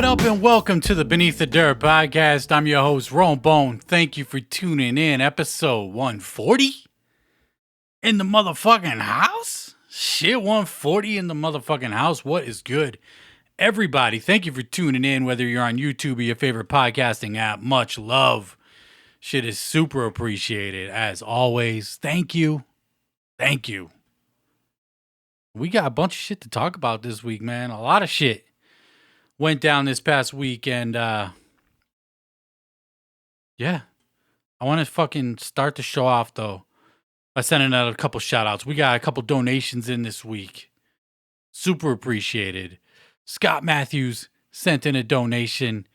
What up and welcome to the Beneath the Dirt podcast. I'm your host, Ron Bone. Thank you for tuning in. Episode 140 in the motherfucking house? Shit, 140 in the motherfucking house. What is good? Everybody, thank you for tuning in, whether you're on YouTube or your favorite podcasting app. Much love. Shit is super appreciated, as always. Thank you. Thank you. We got a bunch of shit to talk about this week, man. A lot of shit went down this past week, and yeah, I want to fucking start the show off though by sending out a couple shout outs. We got a couple donations in this week. Super appreciated. Scott Matthews sent in a donation.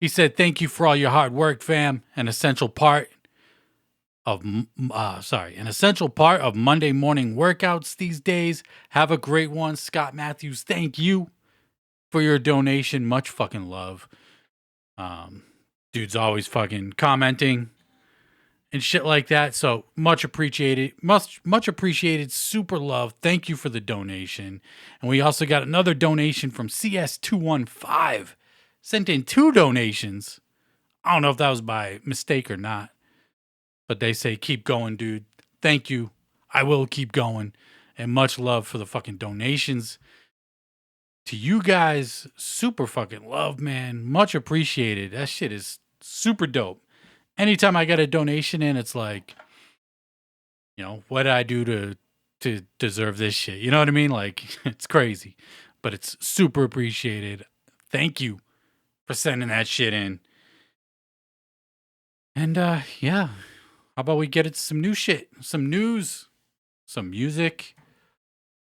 He said, "Thank you for all your hard work, fam. An essential part of Monday morning workouts these days. Have a great one, Scott Matthews. Thank you for your donation. Much fucking love." Dude's always fucking commenting and shit like that. So much appreciated. Much appreciated. Super love. Thank you for the donation. And we also got another donation from CS215. Sent in 2 donations. I don't know if that was by mistake or not. But they say, keep going, dude. Thank you. I will keep going. And much love for the fucking donations. To you guys, super fucking love, man. Much appreciated. That shit is super dope. Anytime I get a donation in, it's like, you know, what did I do to deserve this shit? You know what I mean? Like, it's crazy. But it's super appreciated. Thank you for sending that shit in. And yeah. How about we get into some new shit? Some news, some music,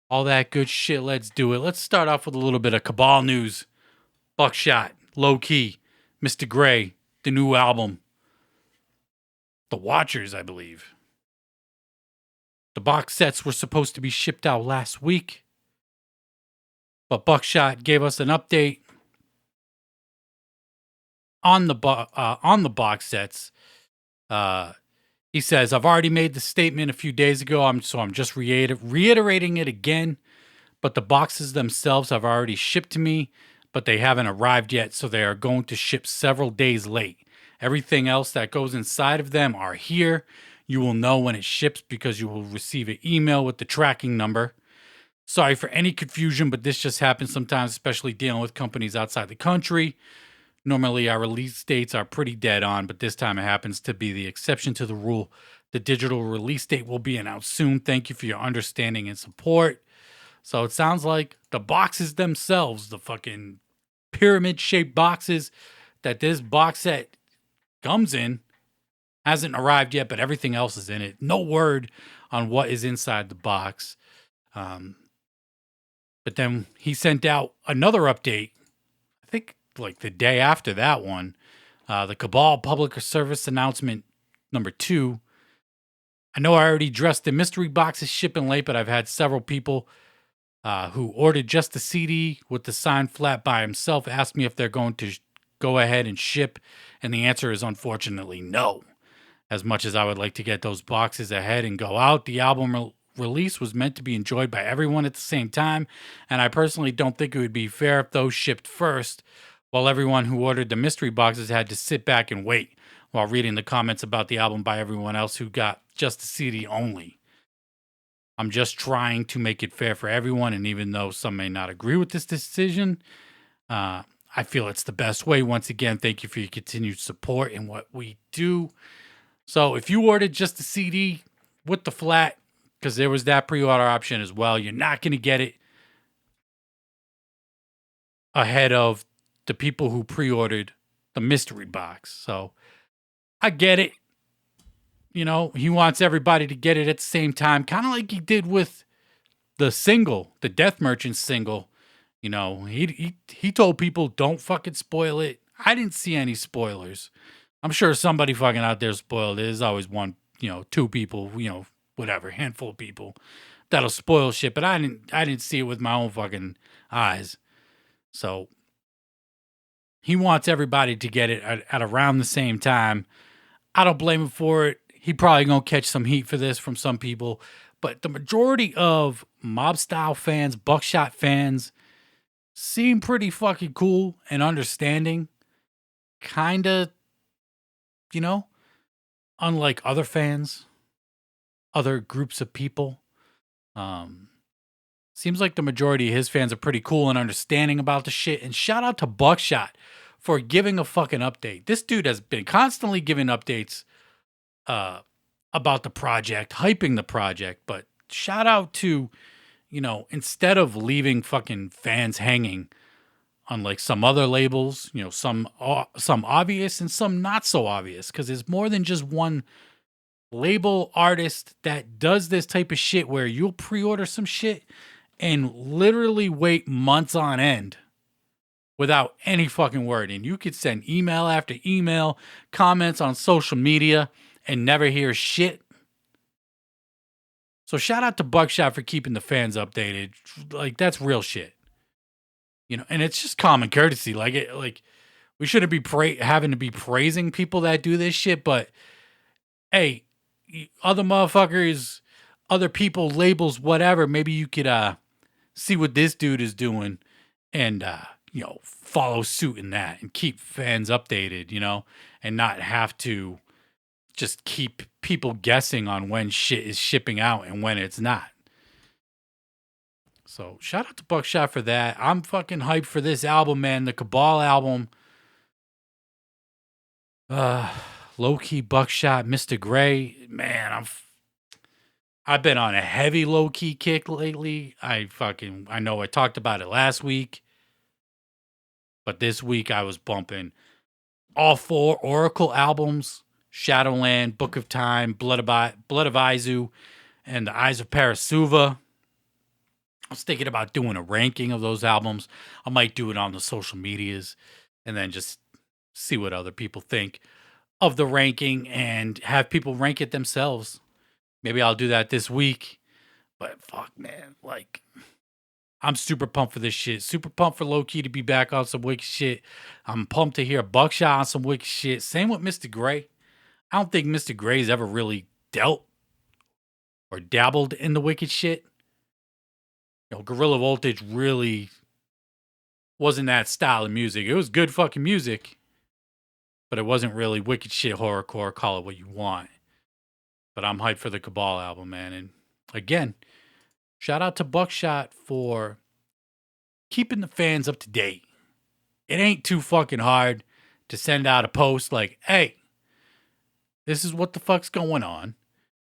all that good shit. Let's do it. Let's start off with a little bit of Cabal news. Buckshot, Low Key, Mr. Gray, the new album. The Watchers, I believe. The box sets were supposed to be shipped out last week, but Buckshot gave us an update on the box sets. He says, "I've already made the statement a few days ago, I'm just reiterating it again, but the boxes themselves have already shipped to me, but they haven't arrived yet, so they are going to ship several days late. Everything else that goes inside of them are here. You will know when it ships because you will receive an email with the tracking number. Sorry for any confusion, but this just happens sometimes, especially dealing with companies outside the country. Normally, our release dates are pretty dead on, but this time it happens to be the exception to the rule. The digital release date will be announced soon. Thank you for your understanding and support." So it sounds like the boxes themselves, the fucking pyramid-shaped boxes that this box set comes in, hasn't arrived yet, but everything else is in it. No word on what is inside the box. But then he sent out another update, I think like the day after that one, the Cabal Public Service Announcement number 2. "I know I already addressed the mystery boxes shipping late, but I've had several people who ordered just the CD with the signed flat by himself ask me if they're going to go ahead and ship, and the answer is unfortunately no. As much as I would like to get those boxes ahead and go out, the album release was meant to be enjoyed by everyone at the same time, and I personally don't think it would be fair if those shipped first, while everyone who ordered the mystery boxes had to sit back and wait while reading the comments about the album by everyone else who got just the CD only. I'm just trying to make it fair for everyone, and even though some may not agree with this decision, I feel it's the best way. Once again, thank you for your continued support in what we do." So if you ordered just the CD with the flat, because there was that pre-order option as well, you're not going to get it ahead of the people who pre-ordered the mystery box. So I get it. You know, he wants everybody to get it at the same time, kind of like he did with the single, the Death Merchant single. You know, he told people, don't fucking spoil it. I didn't see any spoilers. I'm sure somebody fucking out there spoiled it. There's always one, 2 people, whatever, handful of people that'll spoil shit, but I didn't see it with my own fucking eyes. So he wants everybody to get it at around the same time. I don't blame him for it. He probably gonna catch some heat for this from some people, but the majority of mob style fans, Buckshot fans, seem pretty fucking cool and understanding. Kinda, you know, unlike other fans, other groups of people. Um, Seems like the majority of his fans are pretty cool and understanding about the shit. And shout out to Buckshot for giving a fucking update. This dude has been constantly giving updates uh, about the project, hyping the project. But shout out to, instead of leaving fucking fans hanging, unlike some other labels, some obvious and some not so obvious, because there's more than just one label artist that does this type of shit where you'll pre-order some shit and literally wait months on end without any fucking word. And you could send email after email, comments on social media, and never hear shit. So shout out to Buckshot for keeping the fans updated. Like, that's real shit. And it's just common courtesy. Like we shouldn't be having to be praising people that do this shit, but hey, other motherfuckers, other people, labels, whatever, maybe you could see what this dude is doing and follow suit in that and keep fans updated, and not have to just keep people guessing on when shit is shipping out and when it's not. So shout out to Buckshot for that. I'm fucking hyped for this album, man. The Cabal album. Low-key Buckshot, Mr. Gray. Man, I've been on a heavy low-key kick lately. I know I talked about it last week. But this week I was bumping all 4 Oracle albums: Shadowland, Book of Time, Blood of Izu, and The Eyes of Parasuva. I was thinking about doing a ranking of those albums. I might do it on the social medias and then just see what other people think of the ranking and have people rank it themselves. Maybe I'll do that this week. But fuck, man, like, I'm super pumped for this shit. Super pumped for Low-Key to be back on some wicked shit. I'm pumped to hear Buckshot on some wicked shit. Same with Mr. Gray. I don't think Mr. Gray's ever really dealt or dabbled in the wicked shit. Guerrilla Voltage really wasn't that style of music. It was good fucking music, but it wasn't really wicked shit horrorcore. Call it what you want. But I'm hyped for the Cabal album, man. And again, shout out to Buckshot for keeping the fans up to date. It ain't too fucking hard to send out a post like, hey, this is what the fuck's going on.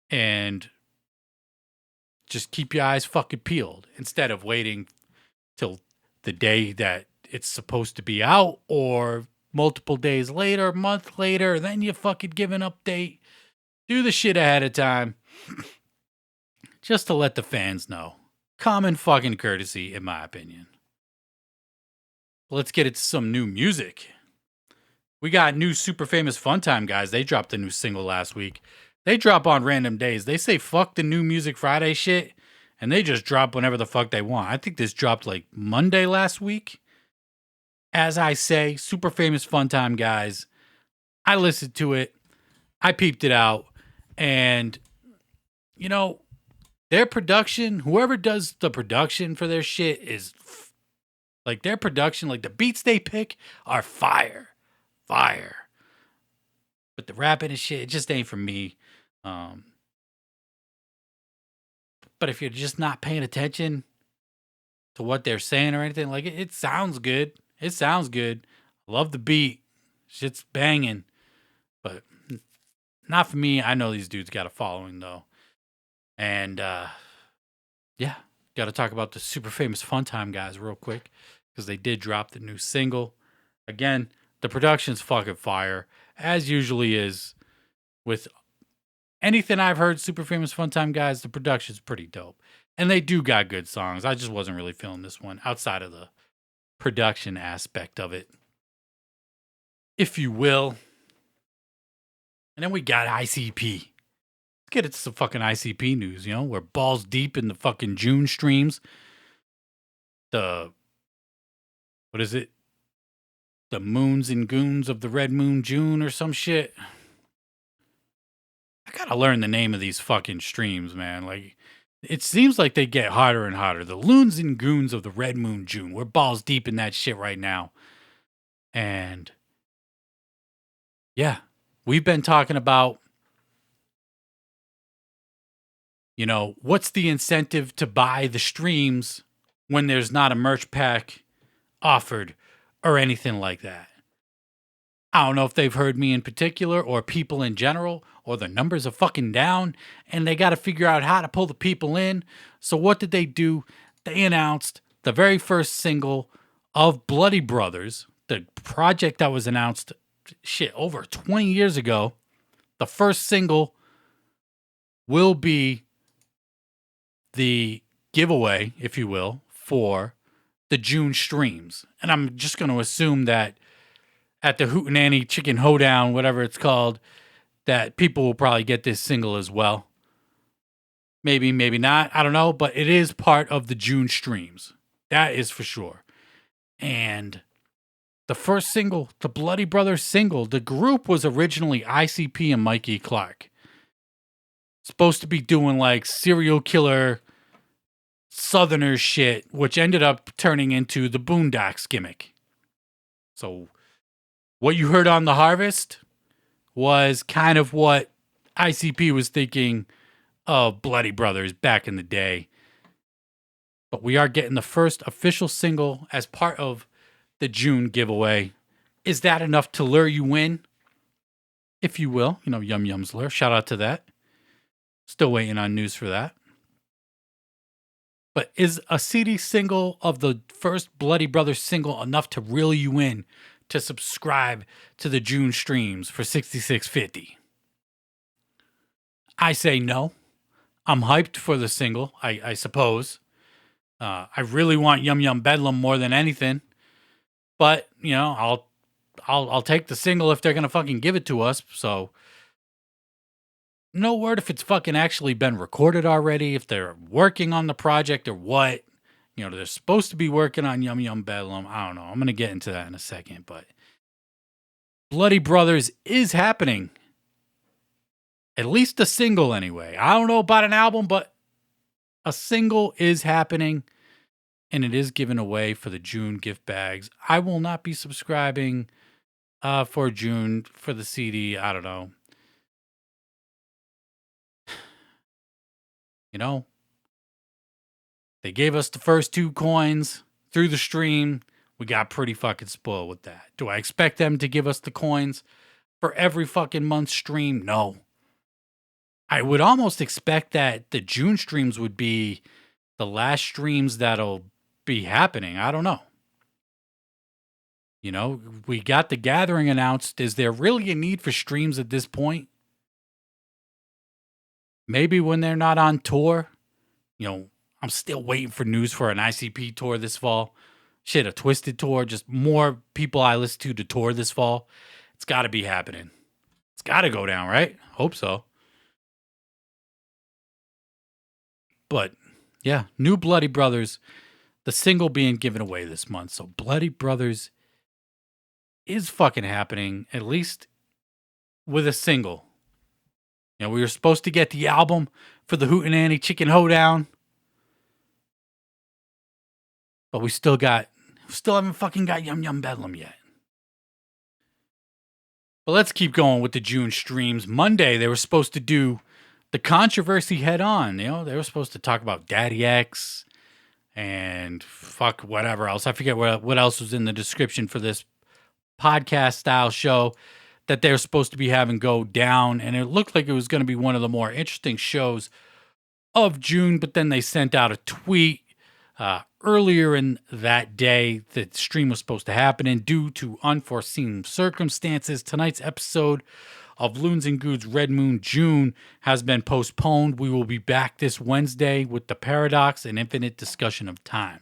And just keep your eyes fucking peeled instead of waiting till the day that it's supposed to be out or multiple days later, a month later, then you fucking give an update. Do the shit ahead of time just to let the fans know. Common fucking courtesy, in my opinion. Let's get into some new music. We got new Super Famous Funtime guys. They dropped a new single last week. They drop on random days. They say fuck the new Music Friday shit, and they just drop whenever the fuck they want. I think this dropped like Monday last week. As I say, Super Famous Funtime guys. I listened to it. I peeped it out. And, their production, whoever does the production for their shit is like their production, like the beats they pick are fire. Fire. But the rapping and shit, it just ain't for me. But if you're just not paying attention to what they're saying or anything, like it sounds good. It sounds good. Love the beat. Shit's banging. But not for me. I know these dudes got a following though. And yeah, got to talk about the Super Famous Funtime guys real quick because they did drop the new single. Again, the production's fucking fire, as usually is with anything I've heard. Super Famous Funtime guys, the production's pretty dope, and they do got good songs. I just wasn't really feeling this one outside of the production aspect of it, if you will. And then we got ICP. Let's get into some fucking ICP news. We're balls deep in the fucking June streams. What is it? The moons and goons of the Red Moon June or some shit. I gotta learn the name of these fucking streams, man. Like, It seems like they get hotter and hotter. The loons and goons of the Red Moon June. We're balls deep in that shit right now. And yeah, we've been talking about, what's the incentive to buy the streams when there's not a merch pack offered or anything like that. I don't know if they've heard me in particular or people in general or the numbers are fucking down and they got to figure out how to pull the people in. So what did they do? They announced the very first single of Bloody Brothers, the project that was announced over 20 years ago. The first single will be the giveaway, if you will, for the June streams. And I'm just going to assume that at the Hootenanny Chicken Hoedown, whatever it's called, that people will probably get this single as well. Maybe, maybe not. I don't know. But it is part of the June streams. That is for sure. And the first single, the Bloody Brothers single, the group was originally ICP and Mikey Clark. Supposed to be doing like serial killer Southerner shit, which ended up turning into the Boondocks gimmick. So what you heard on The Harvest was kind of what ICP was thinking of Bloody Brothers back in the day. But we are getting the first official single as part of the June giveaway. Is that enough to lure you in? If you will. Yum Yum's lure. Shout out to that. Still waiting on news for that. But is a CD single of the first Bloody Brothers single enough to reel you in to subscribe to the June streams for $66.50? I say no. I'm hyped for the single, I suppose. I really want Yum Bedlam more than anything. But, I'll take the single if they're going to fucking give it to us. So no word if it's fucking actually been recorded already, if they're working on the project or what. They're supposed to be working on Yum Bedlam. I don't know. I'm going to get into that in a second, but Bloody Brothers is happening. At least a single anyway. I don't know about an album, but a single is happening and it is given away for the June gift bags. I will not be subscribing for June for the CD. I don't know. They gave us the first 2 coins through the stream. We got pretty fucking spoiled with that. Do I expect them to give us the coins for every fucking month stream? No. I would almost expect that the June streams would be the last streams that'll be happening. I don't know. We got the gathering announced. Is there really a need for streams at this point? Maybe when they're not on tour. I'm still waiting for news for an ICP tour this fall. Shit, a Twisted tour. Just more people I listen to tour this fall. It's got to be happening. It's got to go down, right? Hope so. But yeah, new Bloody Brothers. The single being given away this month. So Bloody Brothers is fucking happening, at least with a single. We were supposed to get the album for the Hootenanny Chicken Hoedown. But we still haven't fucking got Yum Bedlam yet. But let's keep going with the June streams. Monday, they were supposed to do the controversy head on. They were supposed to talk about Daddy X and fuck whatever else. I forget what else was in the description for this podcast style show that they're supposed to be having go down. And it looked like it was going to be one of the more interesting shows of June. But then they sent out a tweet earlier in that day that the stream was supposed to happen, and due to unforeseen circumstances, tonight's episode of Loons and Goons Red Moon June has been postponed. We will be back this Wednesday with the Paradox and Infinite Discussion of Time.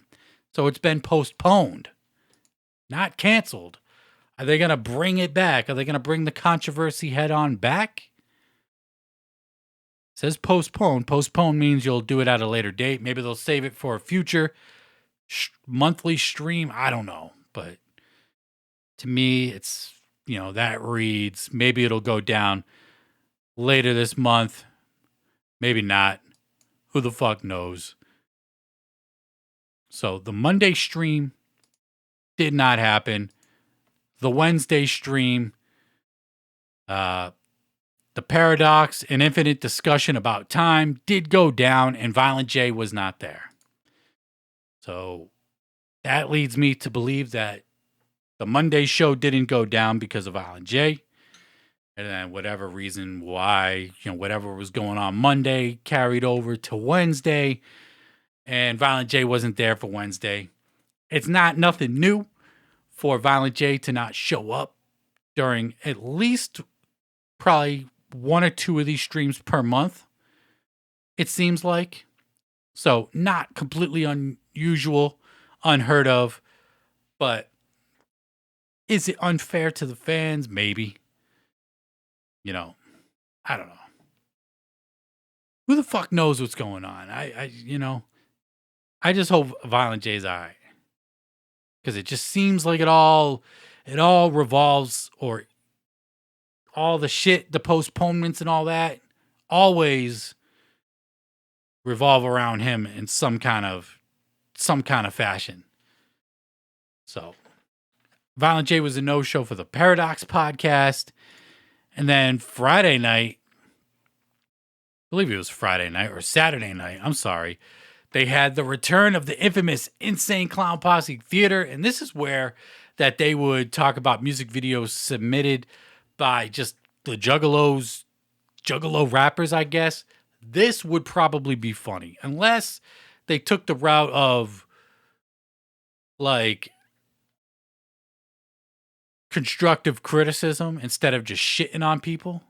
So it's been postponed, not canceled. Are they going to bring it back? Are they going to bring the controversy head on back? It says postpone. Postpone means you'll do it at a later date. Maybe they'll save it for a future monthly stream. I don't know. But to me, it's, that reads, maybe it'll go down later this month. Maybe not. Who the fuck knows? So the Monday stream did not happen. The Wednesday stream, the paradox and infinite discussion about time did go down, and Violent J was not there. So that leads me to believe that the Monday show didn't go down because of Violent J. And then whatever reason why, whatever was going on Monday carried over to Wednesday. And Violent J wasn't there for Wednesday. It's nothing new for Violent J to not show up during at least probably one or two of these streams per month, it seems like. So not completely unusual, unheard of, but is it unfair to the fans? Maybe. I don't know. Who the fuck knows what's going on? I just hope Violent J's all right. Because it just seems like it all revolves, or all the shit, the postponements and all that, always revolve around him in some kind of fashion. So Violent J was a no-show for the Paradox podcast. And then Friday night, I believe it was Friday night or Saturday night, I'm sorry, they had the return of the infamous Insane Clown Posse Theater. And this is where that they would talk about music videos submitted by just the juggalo rappers, I guess. This would probably be funny. Unless they took the route of, like, constructive criticism instead of just shitting on people.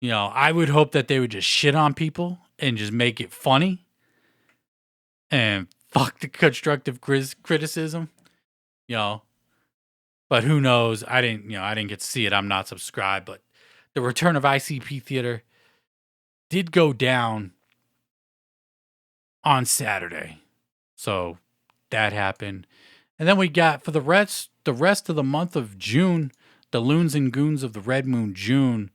I would hope that they would just shit on people and just make it funny. And fuck the constructive criticism. But who knows? I didn't get to see it. I'm not subscribed. But the return of ICP Theater did go down on Saturday. So that happened. And then we got, for the rest of the month of June, the Loons and Goons of the Red Moon June.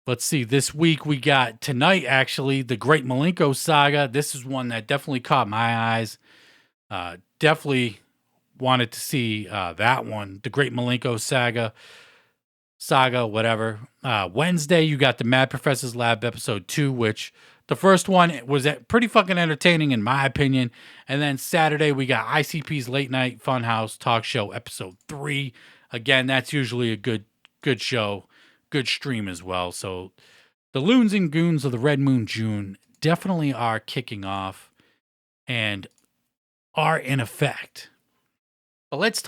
Let's see. This week we got tonight, actually, the Great Malenko Saga. This is one that definitely caught my eyes. Definitely wanted to see that one, the Great Malenko Saga, whatever. Wednesday, you got the Mad Professor's Lab episode 2, which the first one was pretty fucking entertaining in my opinion. And then Saturday, we got ICP's Late Night Funhouse Talk Show episode 3. Again, that's usually a good show, good stream as well. So the Loons and Goons of the Red Moon June definitely are kicking off and are in effect. But let's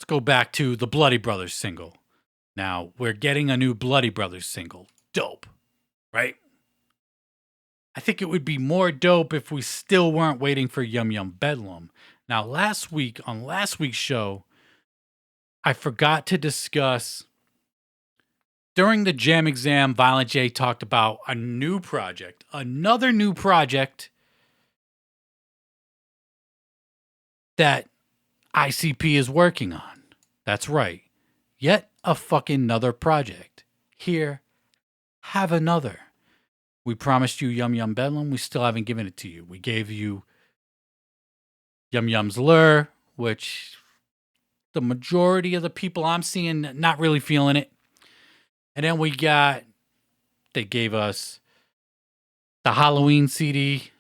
go back to the Bloody Brothers single. Now, we're getting a new Bloody Brothers single. Dope, right? I think it would be more dope if we still weren't waiting for Yum Bedlam. Now, last week's show, I forgot to discuss, during the Jam Exam, Violent J talked about another new project that ICP is working on. That's right. Yet a fucking another project. Here, have another. We promised you Yum Bedlam. We still haven't given it to you. We gave you Yum's Lure, which the majority of the people I'm seeing not really feeling it. And then they gave us the Halloween CD,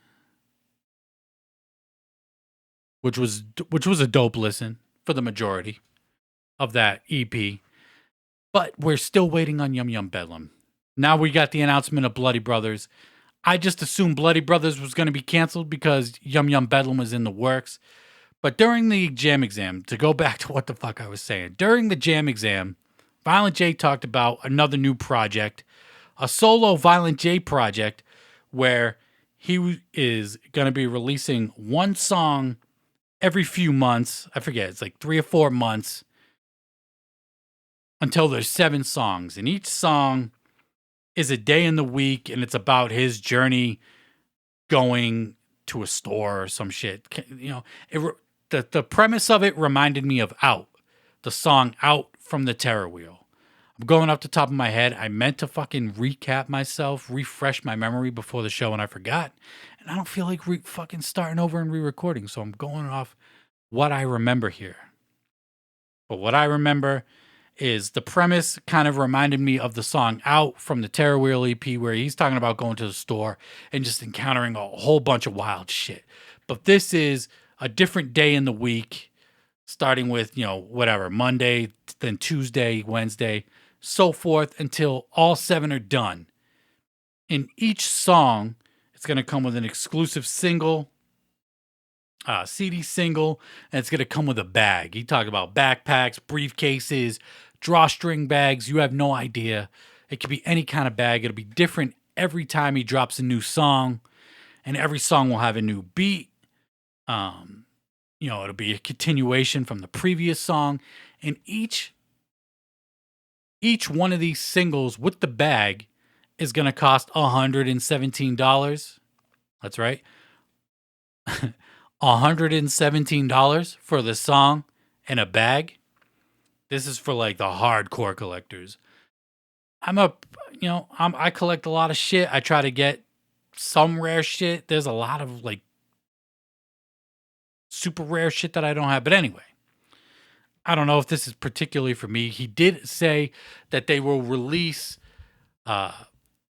which was a dope listen for the majority of that EP. But we're still waiting on Yum Bedlam. Now we got the announcement of Bloody Brothers. I just assumed Bloody Brothers was going to be canceled because Yum Bedlam was in the works. But during the Jam Exam, to go back to what the fuck I was saying, during the Jam Exam, Violent J talked about another new project, a solo Violent J project, where he is going to be releasing one song every few months. I forget, it's like 3 or 4 months until there's 7 songs. And each song is a day in the week, and it's about his journey going to a store or some shit. The premise of it reminded me of Out, the song Out from the Terror Wheel. I'm going off the top of my head. I meant to fucking recap myself, refresh my memory before the show, and I forgot. And I don't feel like fucking starting over and re-recording, so I'm going off what I remember here. But what I remember is the premise kind of reminded me of the song Out from the Terror Wheel EP, where he's talking about going to the store and just encountering a whole bunch of wild shit. But this is a different day in the week, starting with, whatever, Monday, then Tuesday, Wednesday, so forth until all 7 are done. In each song, it's going to come with an exclusive single, CD single, and it's going to come with a bag. He talked about backpacks, briefcases, drawstring bags. You have no idea. It could be any kind of bag. It'll be different every time he drops a new song, and every song will have a new beat. It'll be a continuation from the previous song, and each one of these singles with the bag is going to cost $117. That's right. $117 for the song and a bag. This is for like the hardcore collectors. I collect a lot of shit. I try to get some rare shit. There's a lot of like super rare shit that I don't have. But anyway, I don't know if this is particularly for me. He did say that they will release a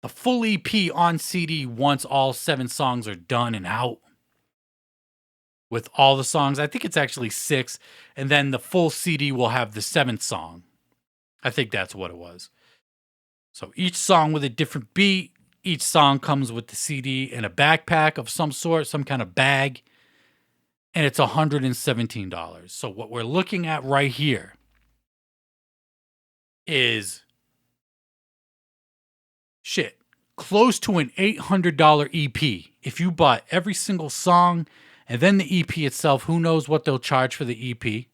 full EP on CD once all 7 songs are done and out. With all the songs, I think it's actually 6, and then the full CD will have the 7th song. I think that's what it was. So each song with a different beat, each song comes with the CD and a backpack of some sort, some kind of bag, and it's $117. So what we're looking at right here is close to an $800 EP. If you bought every single song and then the EP itself, who knows what they'll charge for the EP?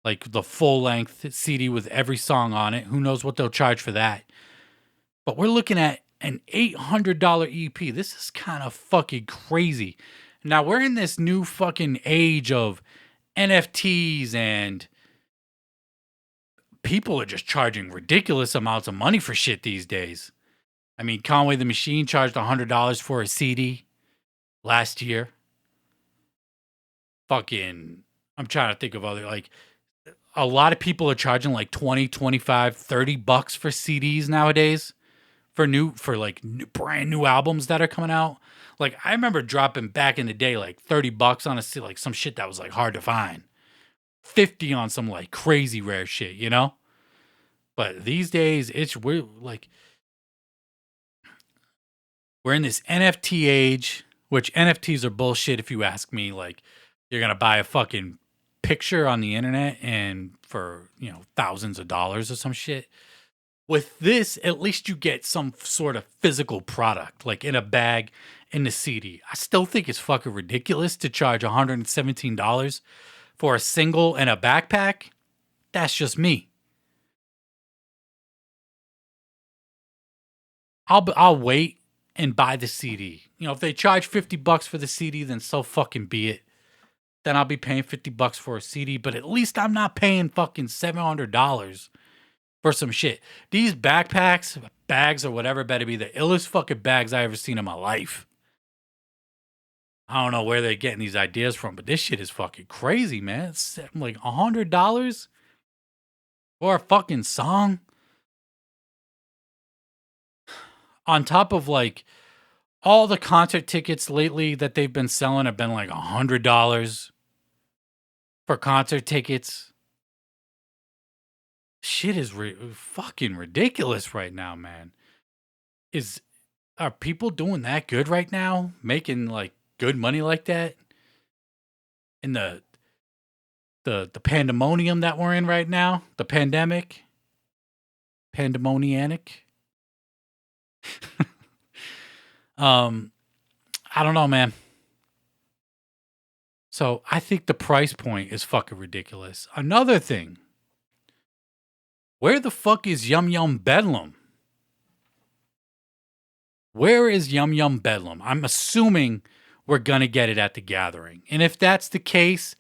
Like the full-length CD with every song on it. Who knows what they'll charge for that? But we're looking at an $800 EP. This is kind of fucking crazy. Now, we're in this new fucking age of NFTs, and people are just charging ridiculous amounts of money for shit these days. I mean, Conway the Machine charged $100 for a CD last year. I'm trying to think of other, like, a lot of people are charging like 20, 25, 30 bucks for CDs nowadays for brand new albums that are coming out. Like, I remember dropping back in the day like 30 bucks on like some shit that was like hard to find. 50 on some like crazy rare shit, But these days we're in this NFT age, which NFTs are bullshit if you ask me. Like, you're going to buy a fucking picture on the internet and for, thousands of dollars or some shit. With this, at least you get some sort of physical product, like in a bag, in the CD. I still think it's fucking ridiculous to charge $117 for a single and a backpack. That's just me. I'll wait and buy the CD. If they charge 50 bucks for the CD, then so fucking be it. Then I'll be paying 50 bucks for a CD, but at least I'm not paying fucking $700 for some shit. These backpacks, bags, or whatever better be the illest fucking bags I ever seen in my life. I don't know where they're getting these ideas from, but this shit is fucking crazy, man. It's like $100 for a fucking song. On top of like all the concert tickets lately that they've been selling have been like $100 for concert tickets. Shit is fucking ridiculous right now, man. Are people doing that good right now? Making like good money like that? In the pandemonium that we're in right now? The pandemic? Pandemonianic? I don't know, man. So I think the price point is fucking ridiculous. Another thing. Where the fuck is Yum Bedlam? Where is Yum Bedlam? I'm assuming we're gonna get it at the gathering. And if that's the case,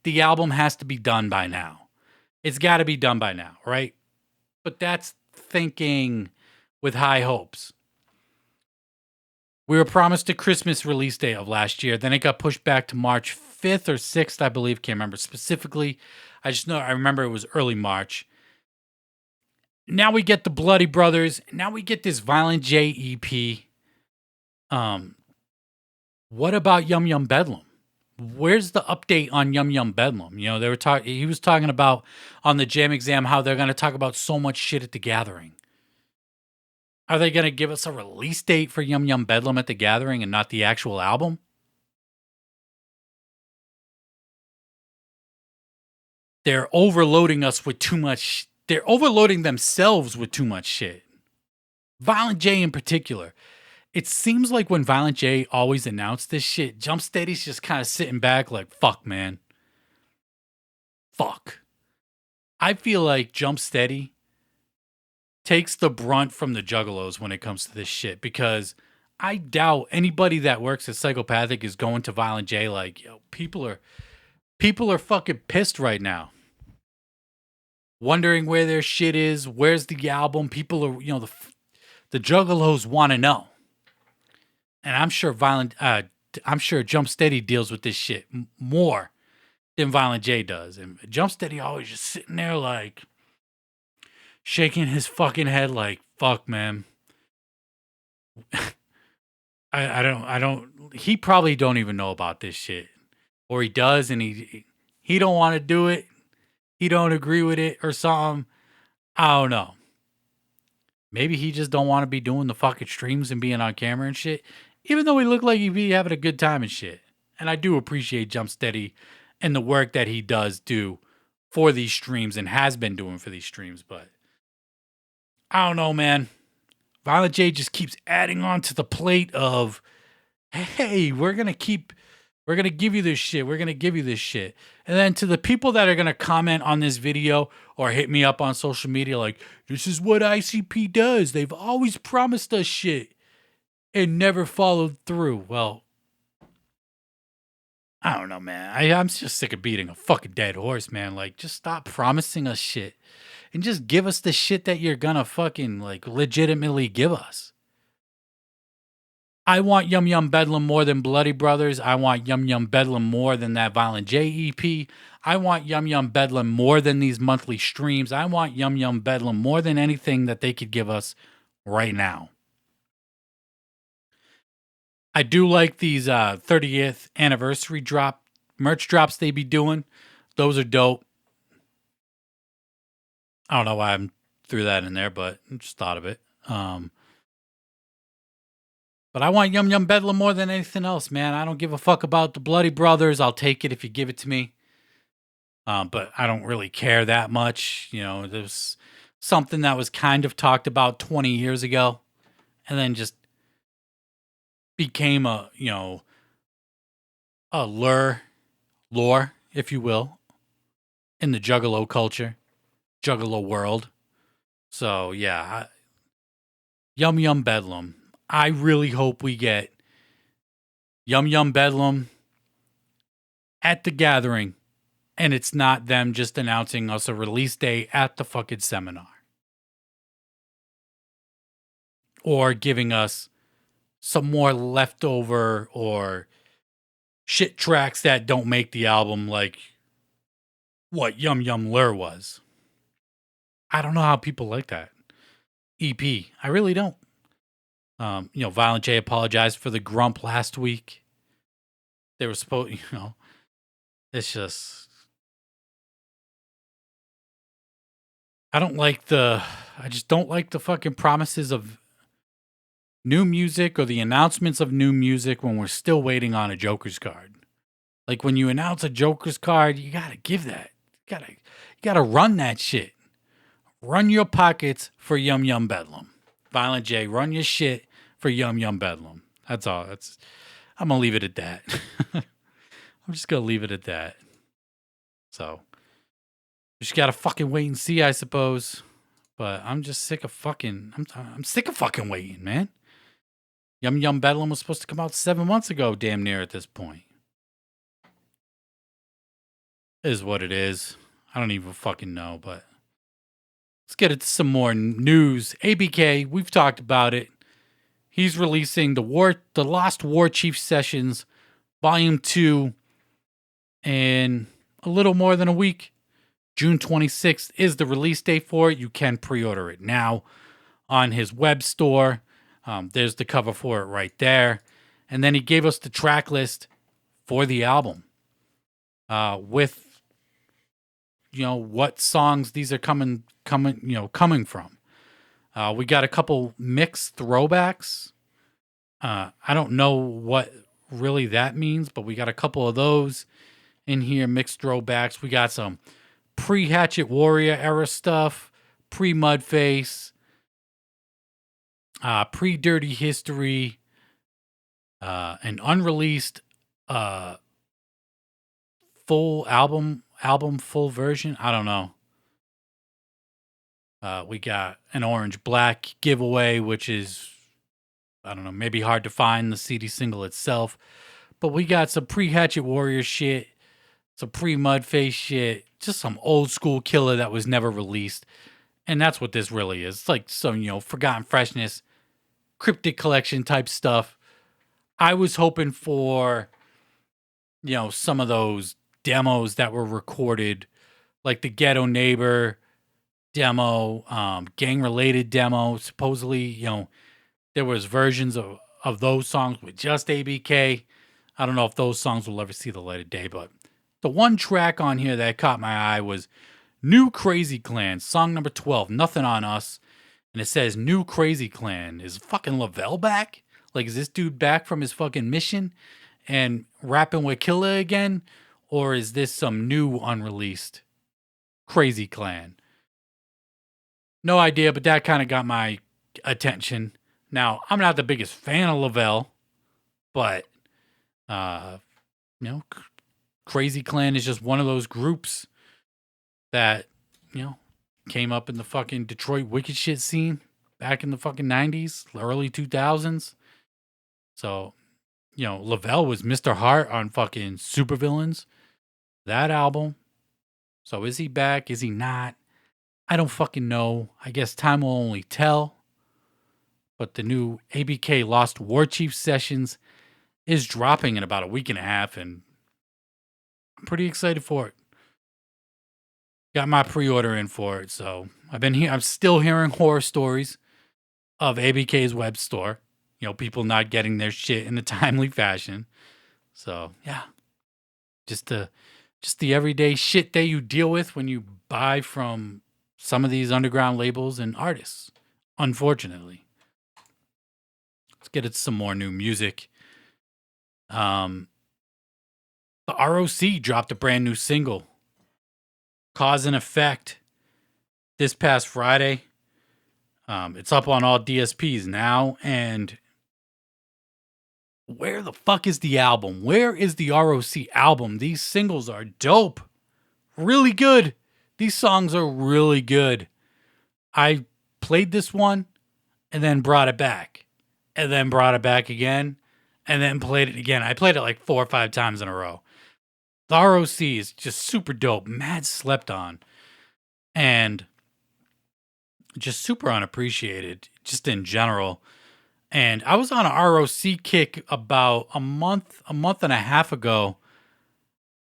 the album has to be done by now. It's got to be done by now, right? but that's thinking with high hopes. We were promised a Christmas release date of last year. Then it got pushed back to March 5th or 6th, I believe. Can't remember specifically. I remember it was early March. Now we get the Bloody Brothers. Now we get this Violent J EP. What about Yum Bedlam? Where's the update on Yum Bedlam? You know, they were talking. He was talking about on the Jam Exam how they're going to talk about so much shit at the Gathering. Are they going to give us a release date for Yum Bedlam at the Gathering and not the actual album? They're overloading us with too much. They're overloading themselves with too much shit. Violent J in particular. It seems like when Violent J always announced this shit, Jump Steady's just kind of sitting back like, fuck, man. Fuck. I feel like Jump Steady takes the brunt from the Juggalos when it comes to this shit, because I doubt anybody that works at Psychopathic is going to Violent J like, yo, people are fucking pissed right now. Wondering where their shit is, where's the album? People are, you know, the Juggalos want to know. And I'm sure Jump Steady deals with this shit more than Violent J does. And Jump Steady always just sitting there like shaking his fucking head like, fuck, man. I don't he probably don't even know about this shit. Or he does and he don't want to do it. He don't agree with it or something. I don't know. Maybe he just don't want to be doing the fucking streams and being on camera and shit. Even though he looked like he'd be having a good time and shit. And I do appreciate Jump Steady and the work that he does do for these streams and has been doing for these streams. But I don't know, man. Violent J just keeps adding on to the plate of, hey, we're going to give you this shit. We're going to give you this shit. And then to the people that are going to comment on this video or hit me up on social media like, this is what ICP does. They've always promised us shit and never followed through. Well, I don't know, man. I'm just sick of beating a fucking dead horse, man. Like, just stop promising us shit and just give us the shit that you're gonna fucking, like, legitimately give us. I want Yum Bedlam more than Bloody Brothers. I want Yum Bedlam more than that Violent J EP. I want Yum Bedlam more than these monthly streams. I want Yum Bedlam more than anything that they could give us right now. I do like these 30th anniversary merch drops they be doing. Those are dope. I don't know why I threw that in there, but I just thought of it. But I want Yum Bedlam more than anything else, man. I don't give a fuck about the Bloody Brothers. I'll take it if you give it to me. But I don't really care that much. You know, there's something that was kind of talked about 20 years ago and then just became a lore, if you will, in the Juggalo culture, Juggalo world. So yeah, Yum Bedlam. I really hope we get Yum Bedlam at the Gathering, and it's not them just announcing us a release date at the fucking seminar. Or giving us some more leftover or shit tracks that don't make the album like what Yum Lur was. I don't know how people like that EP. I really don't. Violent J apologized for the grump last week. They were supposed, it's just, I just don't like the fucking promises of new music or the announcements of new music when we're still waiting on a Joker's card. Like when you announce a Joker's card, you gotta give that. You gotta run that shit. Run your pockets for Yum Bedlam. Violent J, run your shit for Yum Bedlam. That's all. I'm gonna leave it at that. I'm just gonna leave it at that. So we just gotta fucking wait and see, I suppose. But I'm just sick of fucking. I'm sick of fucking waiting, man. Yum Bedlam was supposed to come out 7 months ago, damn near at this point. It is what it is. I don't even fucking know, but Let's get into some more news. ABK, we've talked about it. He's releasing the Lost Warchief Sessions, Volume 2, in a little more than a week. June 26th is the release date for it. You can pre-order it now on his web store. There's the cover for it right there. And then he gave us the track list for the album with what songs these are coming from. We got a couple mixed throwbacks. I don't know what really that means, but we got a couple of those in here, mixed throwbacks. We got some pre-Hatchet Warrior era stuff, pre-Mudface, pre-Dirty History, an unreleased full album full version. I don't know. We got an Orange Black giveaway, which is, I don't know, maybe hard to find the CD single itself. But we got some pre-Hatchet Warrior shit, some pre-Mudface shit, just some old school killer that was never released. And that's what this really is. It's like some, forgotten freshness, cryptic collection type stuff. I was hoping for, some of those demos that were recorded, like the Ghetto Neighbor demo, gang-related demo. Supposedly, there was versions of those songs with just ABK. I don't know if those songs will ever see the light of day, but the one track on here that caught my eye was New Crazy Clan, song number 12, Nothing on Us. And it says New Crazy Clan. Is fucking Lavelle back? Like, is this dude back from his fucking mission and rapping with Killer again? Or is this some new unreleased Crazy Clan? No idea, but that kind of got my attention. Now, I'm not the biggest fan of Lavelle, but, Crazy Clan is just one of those groups that, came up in the fucking Detroit wicked shit scene back in the fucking 90s, early 2000s. So, Lavelle was Mr. Hart on fucking Supervillains, that album. So is he back? Is he not? I don't fucking know. I guess time will only tell. But the new ABK Lost Warchief Sessions is dropping in about a week and a half, and I'm pretty excited for it. Got my pre-order in for it, so I'm still hearing horror stories of ABK's web store. People not getting their shit in a timely fashion. So yeah, just the everyday shit that you deal with when you buy from some of these underground labels and artists. Unfortunately, let's get into some more new music. The R.O.C dropped a brand new single, Cause and Effect, this past Friday. It's up on all DSPs now, and where the fuck is the album? Where is the R.O.C album? These singles are dope. Really good. These songs are really good. I played this one and then brought it back. And then brought it back again. And then played it again. I played it like 4 or 5 times in a row. The R.O.C is just super dope. Mad slept on. And just super unappreciated, just in general. And I was on an R.O.C kick about a month and a half ago.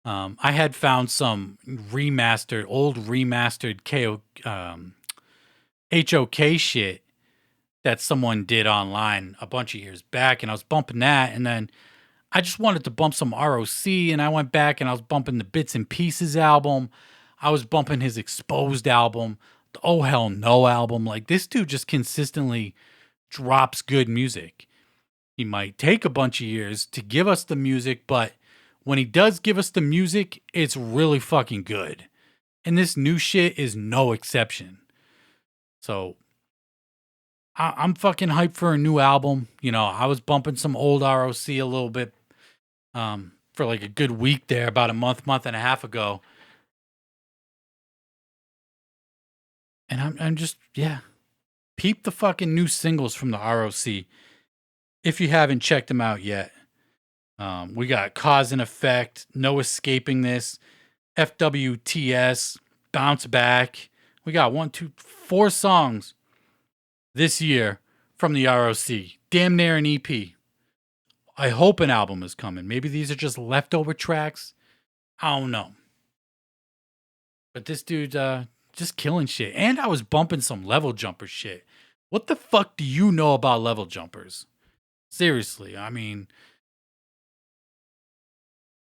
I had found some old remastered HOK shit that someone did online a bunch of years back, and I was bumping that, and then I just wanted to bump some R.O.C, and I went back and I was bumping the Bits and Pieces album. I was bumping his Exposed album, the Oh Hell No album. Like, this dude just consistently drops good music. He might take a bunch of years to give us the music, but when he does give us the music, it's really fucking good. And this new shit is no exception. So I'm fucking hyped for a new album. I was bumping some old R.O.C a little bit for like a good week there, about a month and a half ago. And I'm just, peep the fucking new singles from the R.O.C if you haven't checked them out yet. We got Cause and Effect, No Escaping This, FWTS, Bounce Back, We got 4 songs this year from the R.O.C. Damn near an EP. I hope an album is coming. Maybe these are just leftover tracks. I don't know. But this dude's just killing shit. And I was bumping some level jumper shit. What the fuck do you know about level jumpers? Seriously, I mean,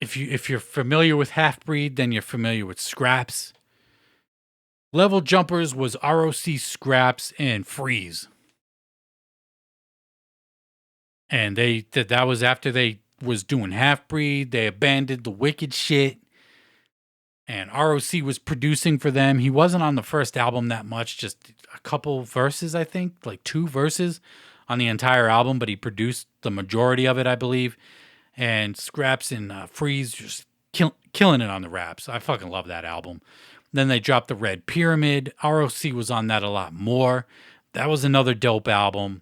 if you're familiar with Half-Breed, then you're familiar with Scraps. Level jumpers was R.O.C, Scraps, and Freeze. And that was after they was doing Half-Breed. They abandoned the Wicked shit. And R.O.C was producing for them. He wasn't on the first album that much, just a couple verses, I think, like 2 verses on the entire album, but he produced the majority of it, I believe. And Scraps and Freeze just killing it on the raps. I fucking love that album. Then they dropped the Red Pyramid. R.O.C was on that a lot more. That was another dope album.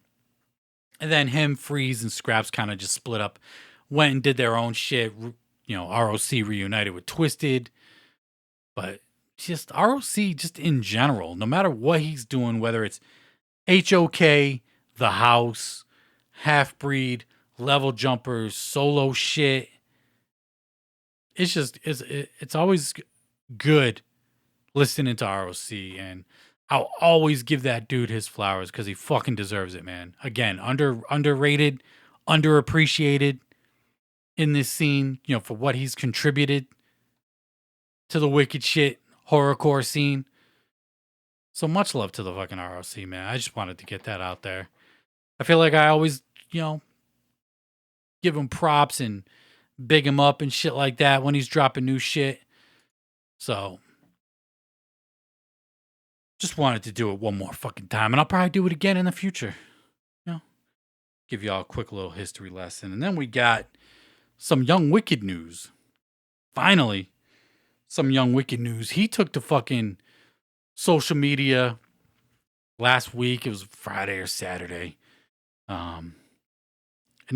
And then him, Freeze, and Scraps kind of just split up, went and did their own shit. You know, R.O.C reunited with Twisted. But just R.O.C, just in general, no matter what he's doing, whether it's H.O.K, The House, Half-Breed, Level Jumpers, solo shit, it's always good listening to R.O.C, and I'll always give that dude his flowers because he fucking deserves it, man. Again, underrated, underappreciated in this scene, you know, for what he's contributed to the wicked shit horrorcore scene. So much love to the fucking R.O.C, man. I just wanted to get that out there. I feel like I always, you know, give him props and big him up and shit like that when he's dropping new shit. So just wanted to do it one more fucking time, and I'll probably do it again in the future. You know, give y'all a quick little history lesson. And then we got some Young Wicked news. Finally, some Young Wicked news. He took to fucking social media last week. It was Friday or Saturday. And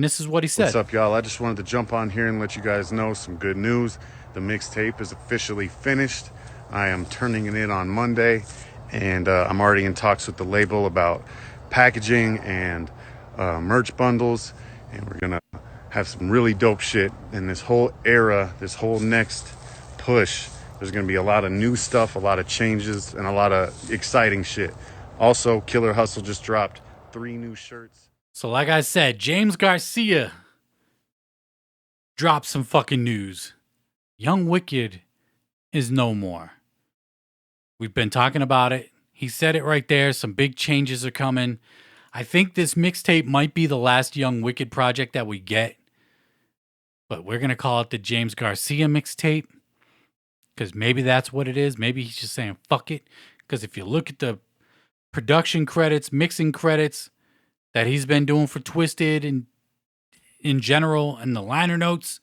this is what he said. What's up, y'all? I just wanted to jump on here and let you guys know some good news. The mixtape is officially finished. I am turning it in on Monday, and I'm already in talks with the label about packaging and merch bundles, and we're gonna have some really dope shit in this whole era, this whole next push. There's gonna be a lot of new stuff, a lot of changes, and a lot of exciting shit. Also, Killer Hustle just dropped 3 new shirts. So like I said, James Garcia dropped some fucking news. Young Wicked is no more. We've been talking about it. He said it right there. Some big changes are coming. I think this mixtape might be the last Young Wicked project that we get. But we're going to call it the James Garcia mixtape. Because maybe that's what it is. Maybe he's just saying, fuck it. Because if you look at the production credits, mixing credits that he's been doing for Twisted and in general, and the liner notes,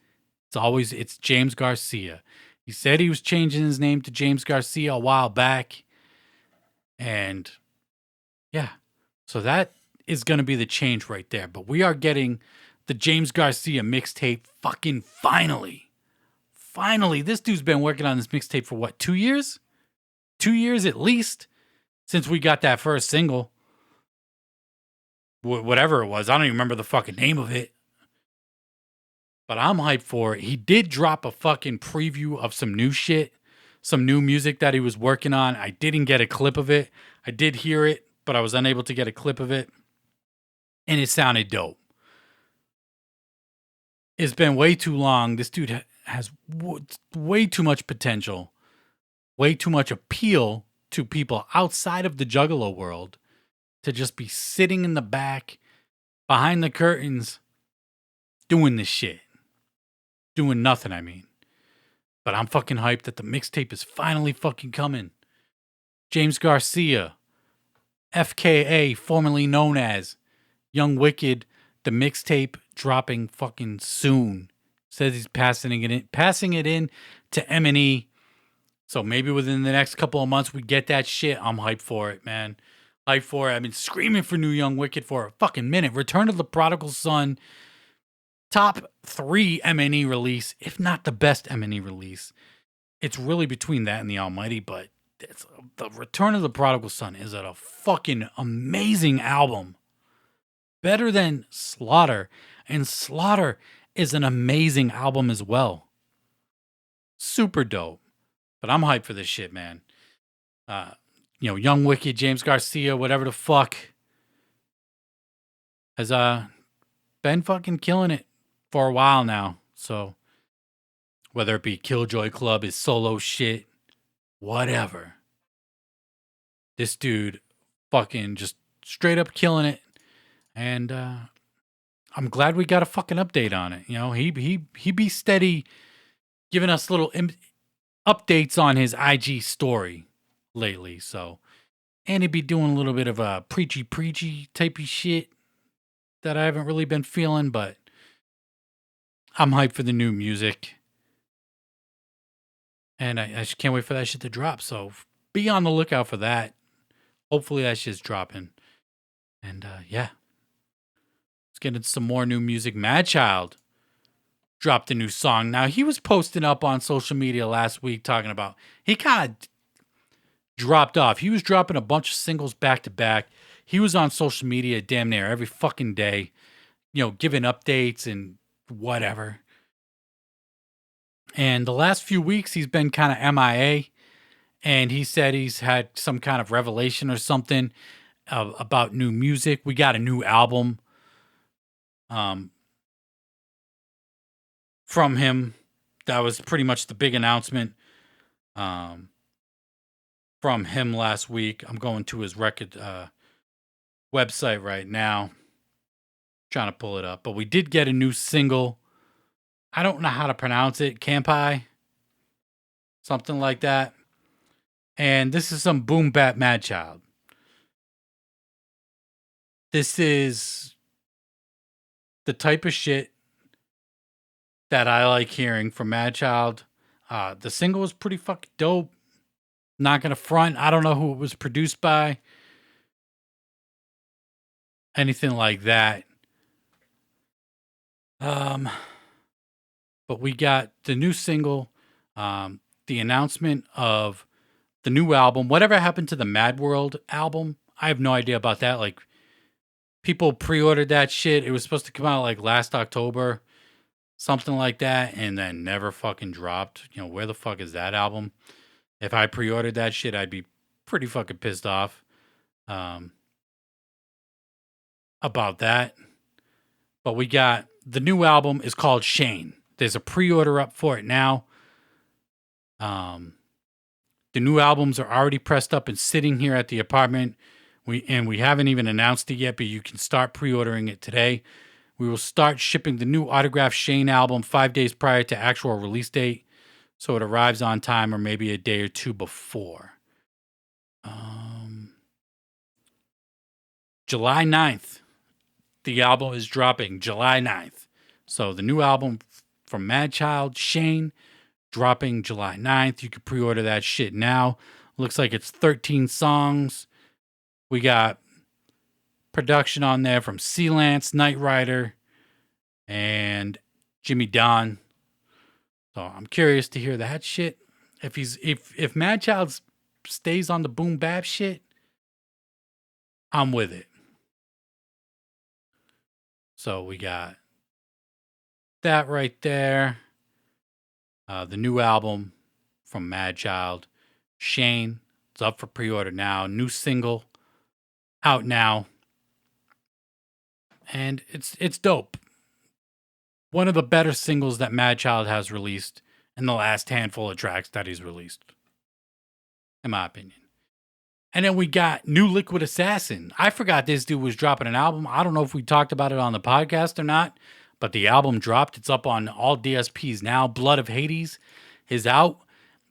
it's James Garcia. He said he was changing his name to James Garcia a while back. And yeah, so that is going to be the change right there. But we are getting the James Garcia mixtape fucking finally. Finally, this dude's been working on this mixtape for what, 2 years? 2 years at least since we got that first single. Whatever it was. I don't even remember the fucking name of it. But I'm hyped for it. He did drop a fucking preview of some new shit, some new music that he was working on. I didn't get a clip of it. I did hear it, but I was unable to get a clip of it. And it sounded dope. It's been way too long. This dude has way too much potential, way too much appeal to people outside of the Juggalo world to just be sitting in the back, behind the curtains, doing this shit. Doing nothing, I mean. But I'm fucking hyped that the mixtape is finally fucking coming. James Garcia, FKA, formerly known as Young Wicked, the mixtape dropping fucking soon. Says he's passing it in to M&E. So maybe within the next couple of months we get that shit. I'm hyped for it, man. Hyped for it. I've been screaming for new Young Wicked for a fucking minute. Return of the Prodigal Son. Top 3 M&E release, if not the best M&E release. It's really between that and the Almighty, but the Return of the Prodigal Son is a fucking amazing album. Better than Slaughter. And Slaughter is an amazing album as well. Super dope. But I'm hyped for this shit, man. Young Wicked, James Garcia, whatever the fuck, has been fucking killing it for a while now. So whether it be Killjoy Club, his solo shit, whatever. This dude fucking just straight up killing it. And I'm glad we got a fucking update on it. He be steady giving us little updates on his IG story lately. So, and he'd be doing a little bit of a preachy typey shit that I haven't really been feeling, but I'm hyped for the new music. And I just can't wait for that shit to drop. So be on the lookout for that. Hopefully that shit's dropping. And yeah. Let's get into some more new music. Madchild dropped a new song. Now, he was posting up on social media last week talking about, he kind of dropped off. He was dropping a bunch of singles back to back. He was on social media damn near every fucking day, giving updates and whatever. And the last few weeks, he's been kind of MIA. And he said he's had some kind of revelation or something about new music. We got a new album from him. That was pretty much the big announcement from him last week. I'm going to his record website right now, trying to pull it up. But we did get a new single. I don't know how to pronounce it. Kampai, something like that. And this is some boom bap Madchild. This is the type of shit that I like hearing from Madchild. The single was pretty fucking dope. Not gonna front. I don't know who it was produced by. Anything like that. But we got the new single, the announcement of the new album. Whatever happened to the Mad World album? I have no idea about that. Like, people pre-ordered that shit. It was supposed to come out like last October, something like that, and then never fucking dropped. Where the fuck is that album? If I pre-ordered that shit, I'd be pretty fucking pissed off about that. But we got the new album is called Shane. There's a pre-order up for it now. The new albums are already pressed up and sitting here at the apartment. We haven't even announced it yet, but you can start pre-ordering it today. We will start shipping the new autographed Shane album 5 days prior to actual release date, so it arrives on time or maybe a day or two before. July 9th, the album is dropping July 9th. So the new album from Madchild, Shane, dropping July 9th. You can pre-order that shit now. Looks like it's 13 songs. We got production on there from Lance, Knight Rider, and Jimmy Don. So I'm curious to hear that shit. If Madchild stays on the boom bap shit, I'm with it. So we got that right there. The new album from Madchild, Shane. It's up for pre-order now. New single out now. And it's dope. One of the better singles that Madchild has released in the last handful of tracks that he's released, in my opinion. And then we got new Liquid Assassin. I forgot this dude was dropping an album. I don't know if we talked about it on the podcast or not, but the album dropped. It's up on all DSPs now. Blood of Hades is out.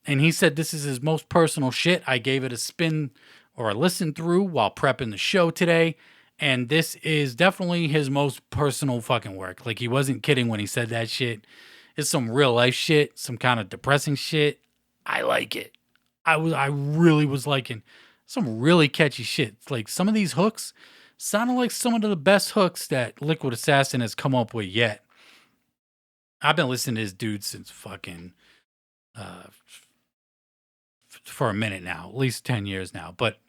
And he said this is his most personal shit. I gave it a spin or a listen through while prepping the show today. And this is definitely his most personal fucking work. Like, he wasn't kidding when he said that shit. It's some real life shit, some kind of depressing shit. I like it. I really was liking some really catchy shit. Like, some of these hooks sounded like some of the best hooks that Liquid Assassin has come up with yet. I've been listening to this dude since fucking for a minute now, at least 10 years now. But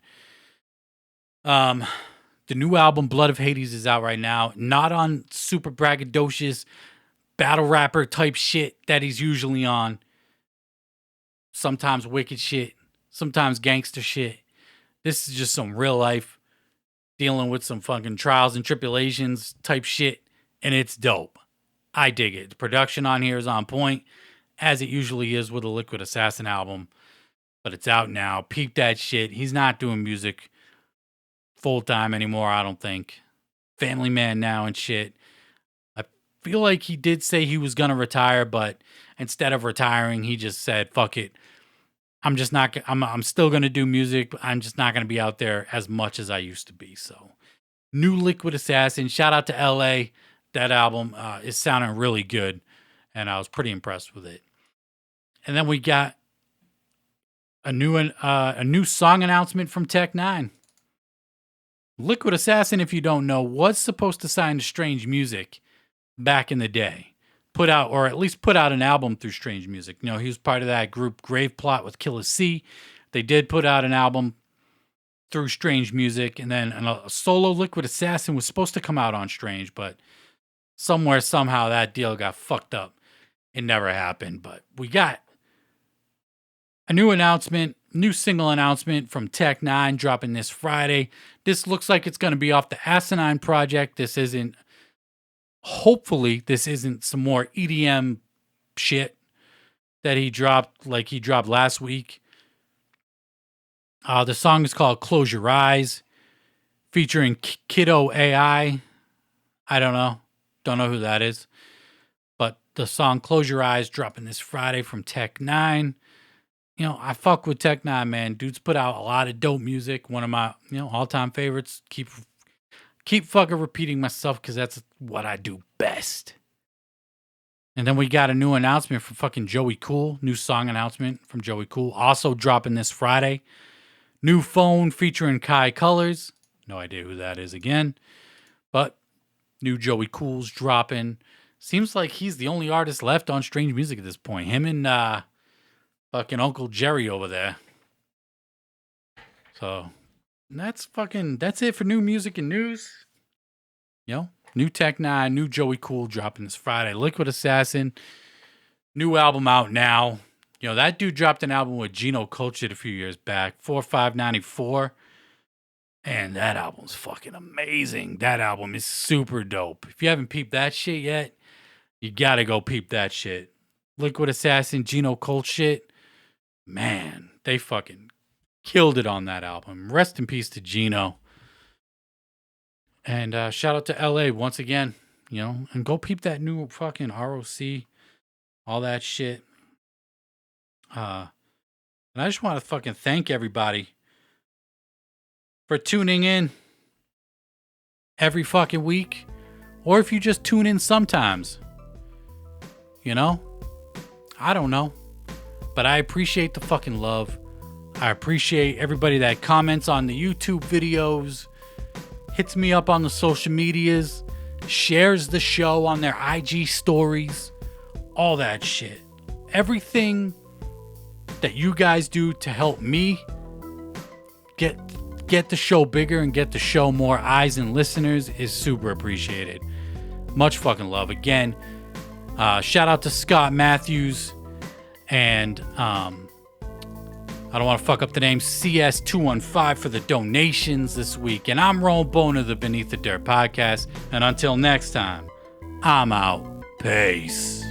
the new album, Blood of Hades, is out right now. Not on super braggadocious battle rapper type shit that he's usually on. Sometimes wicked shit, sometimes gangster shit. This is just some real life dealing with some fucking trials and tribulations type shit, and it's dope. I dig it. The production on here is on point, as it usually is with a Liquid Assassin album, but it's out now. Peep that shit. He's not doing music full time anymore, I don't think. Family man now and shit. I feel like he did say he was gonna retire, but instead of retiring, he just said, "Fuck it. I'm just not. I'm still gonna do music, but I'm just not gonna be out there as much as I used to be." So, new Liquid Assassin. Shout out to LA. That album is sounding really good, and I was pretty impressed with it. And then we got a new song announcement from Tech Nine. Liquid Assassin, if you don't know, was supposed to sign to Strange Music back in the day. Put out an album through Strange Music. You know, he was part of that group Grave Plot with Killer C. They did put out an album through Strange Music, and then a solo Liquid Assassin was supposed to come out on Strange, but somehow that deal got fucked up. It never happened, but we got a new single announcement from Tech Nine dropping this Friday. This looks like it's going to be off the Asinine project. Hopefully this isn't some more EDM shit that he dropped like he dropped last week. The song is called Close Your Eyes, featuring Kiddo AI. I don't know who that is, but the song Close Your Eyes dropping this Friday from Tech Nine. You know, I fuck with Tech Nine, man. Dude's put out a lot of dope music. One of my, all-time favorites. Keep fucking repeating myself because that's what I do best. And then we got a new announcement from fucking Joey Cool. New song announcement from Joey Cool. Also dropping this Friday. New phone featuring Kai Colors. No idea who that is again. But new Joey Cool's dropping. Seems like he's the only artist left on Strange Music at this point. Him and fucking Uncle Jerry over there. So that's it for new music and news. New Tech Nine, new Joey Cool dropping this Friday. Liquid Assassin, new album out now. That dude dropped an album with Gino Culture a few years back, 4594. And that album's fucking amazing. That album is super dope. If you haven't peeped that shit yet, you gotta go peep that shit. Liquid Assassin, Gino Culture shit. Man, they fucking killed it on that album. Rest in peace to Gino. And shout out to LA once again, and go peep that new fucking R.O.C. All that shit. And I just want to fucking thank everybody for tuning in every fucking week. Or if you just tune in sometimes. I don't know. But I appreciate the fucking love. I appreciate everybody that comments on the YouTube videos, hits me up on the social medias, shares the show on their IG stories, all that shit. Everything that you guys do to help me get the show bigger and get the show more eyes and listeners is super appreciated. Much fucking love. Again, shout out to Scott Matthews and I don't want to fuck up the name, CS215 for the donations this week. And I'm Ron Bone of the Beneath the Dirt podcast. And until next time, I'm out. Peace.